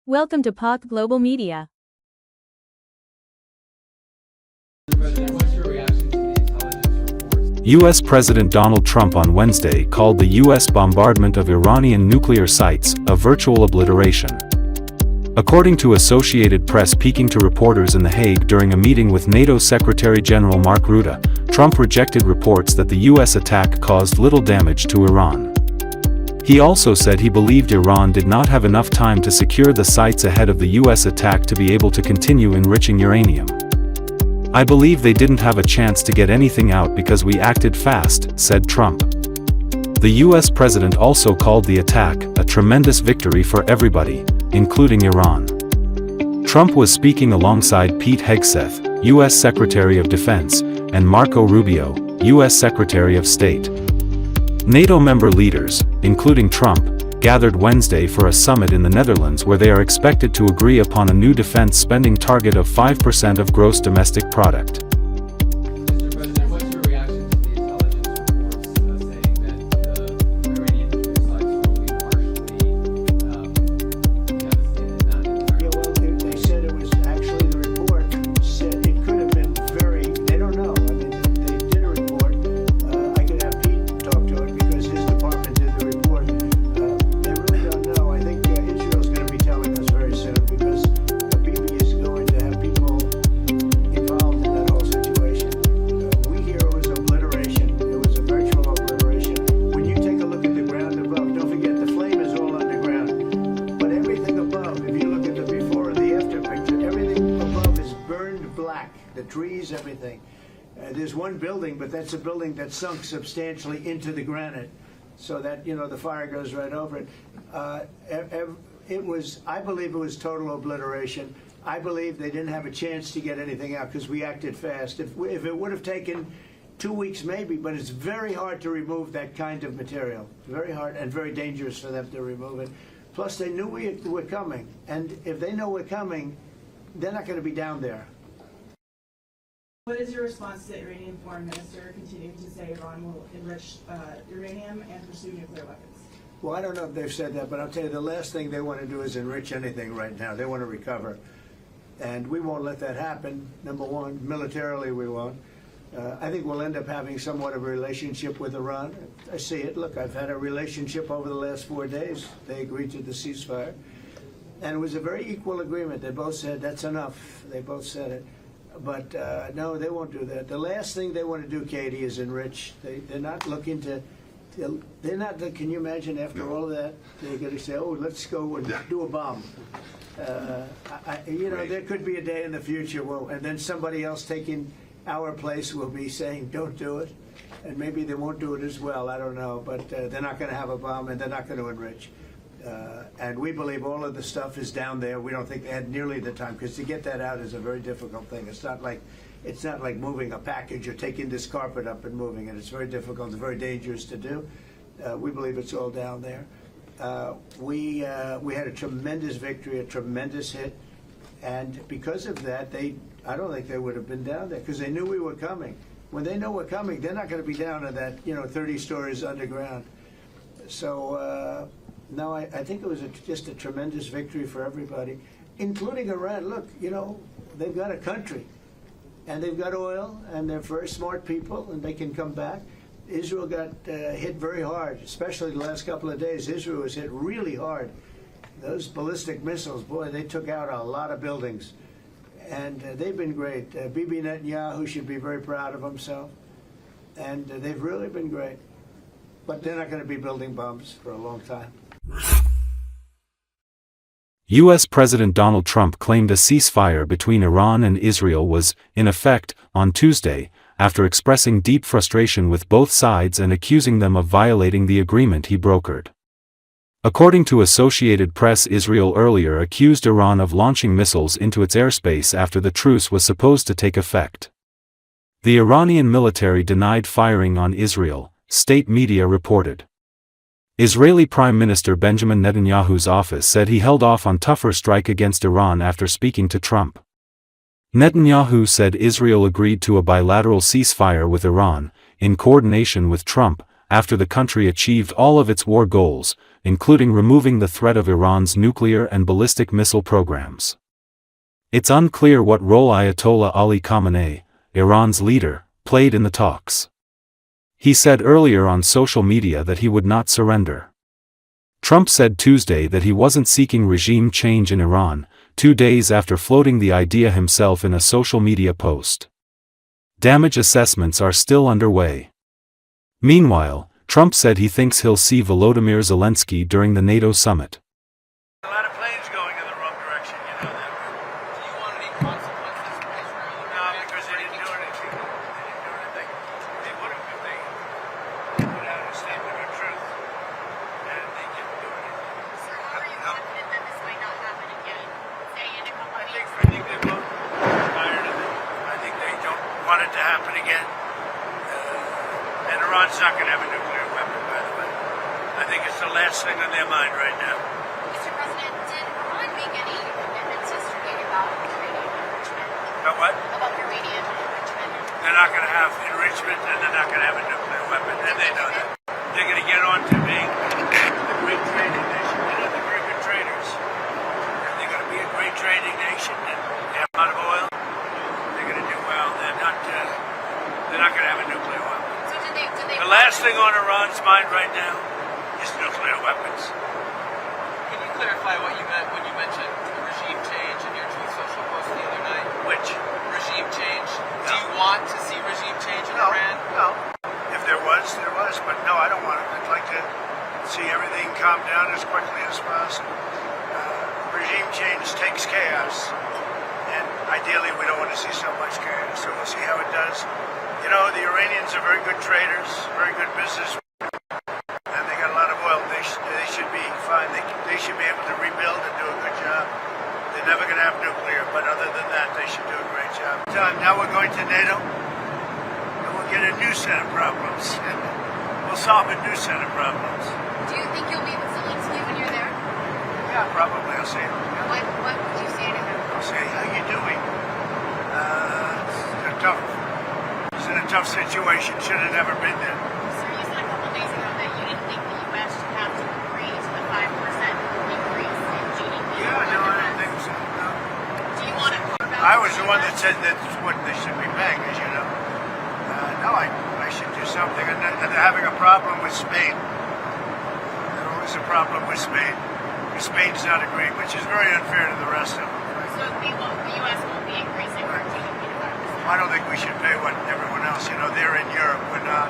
Welcome to POC Global Media. U.S. President Donald Trump on Wednesday called the U.S. bombardment of Iranian nuclear sites a virtual obliteration. According to Associated Press speaking to reporters in The Hague during a meeting with NATO Secretary-General Mark Rutte, Trump rejected reports that the U.S. attack caused little damage to Iran. He also said he believed Iran did not have enough time to secure the sites ahead of the U.S. attack to be able to continue enriching uranium. "I believe they didn't have a chance to get anything out because we acted fast," said Trump. The U.S. president also called the attack a tremendous victory for everybody, including Iran. Trump was speaking alongside Pete Hegseth, U.S. Secretary of Defense, and Marco Rubio, U.S. Secretary of State. NATO member leaders, including Trump, gathered Wednesday for a summit in the Netherlands where they are expected to agree upon a new defense spending target of 5% of gross domestic product. Mr. President, what's your reaction to the intelligence reports saying that the Iranian nuclear sites will be partially devastated, not entirely? Yeah, well, they said it was actually the report said it could have been they don't know. I mean, they did a report. I could have Pete talk to it because his department did the report. They really don't know. I think Israel's going to be telling us very soon because Bibi is going to have people involved in that whole situation. We hear it was obliteration. It was a virtual obliteration. When you take a look at the ground above, don't forget the flame is all underground. But everything above, if you look at the before and the after picture, everything above is burned black. The trees, everything. There's one building, but that's a building that sunk substantially into the granite, so that the fire goes right over it. I believe it was total obliteration. I believe they didn't have a chance to get anything out because we acted fast. If it would have taken 2 weeks, maybe, but it's very hard to remove that kind of material. Very hard and very dangerous for them to remove it. Plus, they knew we were coming, and if they know we're coming, they're not going to be down there. What is your response to the Iranian foreign minister continuing to say Iran will enrich uranium and pursue nuclear weapons? Well, I don't know if they've said that, but I'll tell you, the last thing they want to do is enrich anything right now. They want to recover. And we won't let that happen, number one. Militarily, we won't. I think we'll end up having somewhat of a relationship with Iran. I see it. Look, I've had a relationship over the last 4 days. They agreed to the ceasefire. And it was a very equal agreement. They both said, that's enough. They both said it. But no, they won't do that. The last thing they want to do, Katie, is enrich. They're not looking to. They're not. Can you imagine after all of that, they're going to say, "Oh, let's go and do a bomb." There could be a day in the future, and then somebody else taking our place will be saying, "Don't do it," and maybe they won't do it as well. I don't know, but they're not going to have a bomb, and they're not going to enrich. And we believe all of the stuff is down there. We don't think they had nearly the time because to get that out is a very difficult thing. It's not like moving a package or taking this carpet up and moving it. It's very difficult. It's very dangerous to do. We believe it's all down there. We had a tremendous victory, a tremendous hit, and because of that, I don't think they would have been down there because they knew we were coming. When they know we're coming, they're not going to be down to that 30 stories underground. So. No, I think it was just a tremendous victory for everybody, including Iran. Look, they've got a country, and they've got oil, and they're very smart people, and they can come back. Israel got hit very hard, especially the last couple of days. Israel was hit really hard. Those ballistic missiles, boy, they took out a lot of buildings, and they've been great. Bibi Netanyahu should be very proud of himself, and they've really been great. But they're not going to be building bombs for a long time. U.S. President Donald Trump claimed a ceasefire between Iran and Israel was, in effect, on Tuesday, after expressing deep frustration with both sides and accusing them of violating the agreement he brokered. According to Associated Press, Israel earlier accused Iran of launching missiles into its airspace after the truce was supposed to take effect. The Iranian military denied firing on Israel, state media reported. Israeli Prime Minister Benjamin Netanyahu's office said he held off on tougher strike against Iran after speaking to Trump. Netanyahu said Israel agreed to a bilateral ceasefire with Iran, in coordination with Trump, after the country achieved all of its war goals, including removing the threat of Iran's nuclear and ballistic missile programs. It's unclear what role Ayatollah Ali Khamenei, Iran's leader, played in the talks. He said earlier on social media that he would not surrender. Trump said Tuesday that he wasn't seeking regime change in Iran, 2 days after floating the idea himself in a social media post. Damage assessments are still underway. Meanwhile, Trump said he thinks he'll see Volodymyr Zelensky during the NATO summit. A lot of planes going in the wrong direction, you know that. Do you want any consequences for Israel? Or No, Iran because for they didn't breaking do anything. They didn't do anything. They would have if they put out a statement of truth. And they didn't do anything. Sir, how are you confident that this might not happen again, say in a couple of I weeks? think they're both tired of it. I think they don't want it to happen again. And Iran's not going to have a nuclear weapon, by the way. I think it's the last thing on their mind right now. Mr. President, did Iran make any commitments yesterday about uranium enrichment? But what? About uranium enrichment? They're not going to have enrichment, and they're not going to have a nuclear weapon, and they know that. They're going to get on to being a great trading nation. You know, they're very good traders. And they're going to be a great trading nation, and they have a lot of oil. They're going to do well. They're not going to have a nuclear weapon. So did they The last thing on Iran's mind right now is nuclear weapons. Can you clarify what you meant when you mentioned regime change in your Truth Social post the other night? Which? Regime change? Do No. you want to see regime change in No, Iran? no. If there was, there was. But no, I don't want it. I'd like to see everything calm down as quickly as possible. Regime change takes chaos. And ideally, we don't want to see so much chaos. So we'll see how it does. You know, the Iranians are very good traders, very good businessmen. And they got a lot of oil. They should be fine. They should be able to rebuild and do a good job. They're never going to have nuclear, but other than that, they should do a great job. Now we're going to NATO, and we'll get a new set of problems. And we'll solve a new set of problems. Do you think you'll be with Zelensky when you're there? Yeah, probably. I'll say, yeah. What would you say to him? I'll say, how you doing? He's in a tough situation. Should have never been there. Sir, you said a couple days ago that you didn't think the U.S. should have to agree to the 5% increase in GDP. Yeah, no, I don't think so. No. Do you want to carve out? I was the one that said that's what they should be paying, as you know. No, I should do something. And they're having a problem with Spain. There's always a problem with Spain. Because Spain's not agreeing, which is very unfair to the rest of them. So the U.S. won't be increasing our GDP to 5%. I don't think we should pay what everyone else, you know, they're in Europe, we're not.